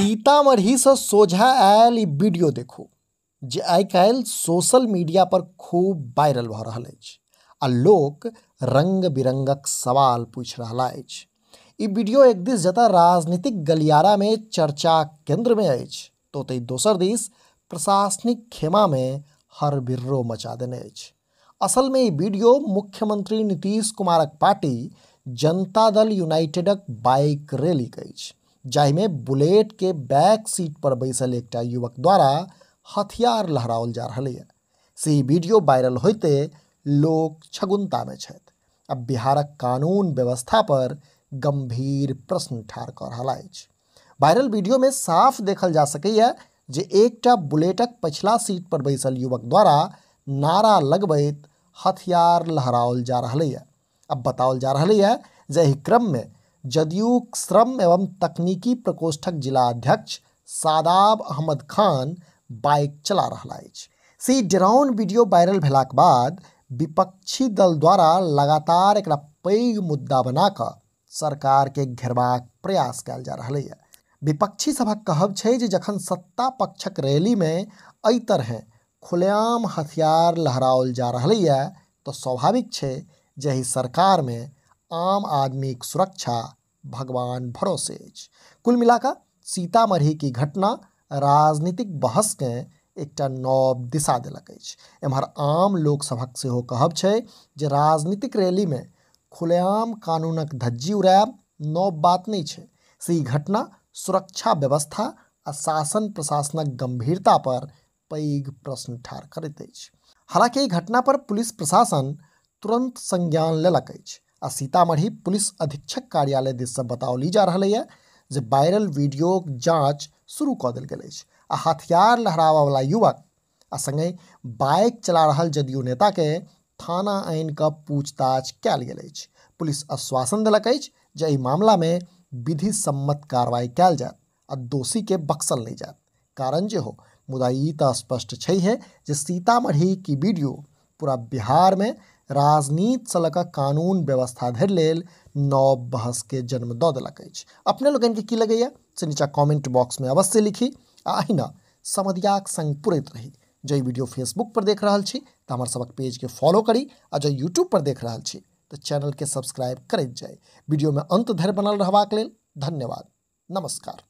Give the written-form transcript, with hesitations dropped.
सीतामढ़ी से सोझा आयल ई वीडियो देखू जे आइ काल्हि सोशल मीडिया पर खूब वायरल भऽ रहल अछि आ लोक रंग बिरंगक सवाल पूछि रहल अछि। ई वीडियो एक दिस जतऽ राजनीतिक गलियारा में चर्चा केंद्र में अछि तो ओतहि दोसर दिस प्रशासनिक खेमा में हरबिर्रो मचा देने अछि। असल में ई वीडियो मुख्यमंत्री नीतीश कुमारक पार्टी जनता दल यूनाइटेडक बाइक रैलीक अछि, जाहिमे बुलेट के बैक सीट पर बैसल एकटा युवक द्वारा हथियार लहराओल जा रहल है। से ई वीडियो वायरल होते लोक छगुन्ता में छथि आ बिहारक कानून व्यवस्था पर गंभीर प्रश्न ठाढ़ कऽ रहल अछि। वायरल वीडियो में साफ देखल जा सकैए जे एकटा बुलेटक पछिला सीट पर बैसल युवक द्वारा नारा लगबैत हथियार लहराओल जा रहल है। अब बताओल जा रहल है जे एहि क्रम में जदयूक श्रम एवं तकनीकी प्रकोष्ठक जिला अध्यक्ष शादाब अहमद खान बाइक चला रहला अछि। से डराओन वीडियो वायरल भेलाक बाद विपक्षी दल द्वारा लगातार एकरा पैघ मुद्दा बना कऽ सरकार के घेरबाक प्रयास कयल जा रहल है। विपक्षी सभक कहब छै जे जखन सत्ता पक्षक रैली में एहि तरहे खुलेआम हथियार लहराओल जा रहल है तो स्वाभाविक छै जे एहि सरकार में आम आदमी की सुरक्षा भगवान भरोसे अछि। कुल मिलाकर सीतामढ़ी की घटना राजनीतिक बहस के एकटा नव दिशा देलक अछि। एम्हर आम लोक सभक सेहो कहब छै जे राजनीतिक रैली में खुलेआम कानूनक धज्जी उड़ायब नव बात नहीं छै। से ई घटना सुरक्षा व्यवस्था आ शासन प्रशासनक गंभीरता पर पैघ प्रश्न ठाढ़ करैत अछि। हालांकि ई घटना पर पुलिस प्रशासन तुरंत संज्ञान लेलक अछि आ सीतामढ़ी पुलिस अधीक्षक कार्यालय दिस से बताओल जा रहल है जे वायरल वीडियोक जांच शुरू कऽ देल गेल अछि आ हथियार लहरावा वाला युवक आ संगे बाइक चला रहल जदयू नेता के थाना आनि कऽ पूछताछ कयल गेल अछि। पुलिस आश्वासन देलक अछि जे एहि मामला में विधि सम्मत कार्रवाई कयल जायत आ दोषी के बख्शल नहीं जायत। कारण जे हो मुदा ई तऽ स्पष्ट छै है जे सीतामढ़ी की वीडियो पूरा बिहार में राजनीति से लऽ कऽ कानून व्यवस्था धरि लेल नव बहस के जन्म दऽ देलक अछि। अपने लोगन के की लगैया से नीचा कमेंट बॉक्स में अवश्य लिखी आ अहिना समधियाक संग पुरैत रही। जो वीडियो फेसबुक पर देख रहल छी तो हमार सबक पेज के फॉलो करी आ जो यूट्यूब पर देख रहल छी तो चैनल के सब्सक्राइब करैत जाय। वीडियो में अंत धरि बनल रहबाक लेल धन्यवाद। नमस्कार।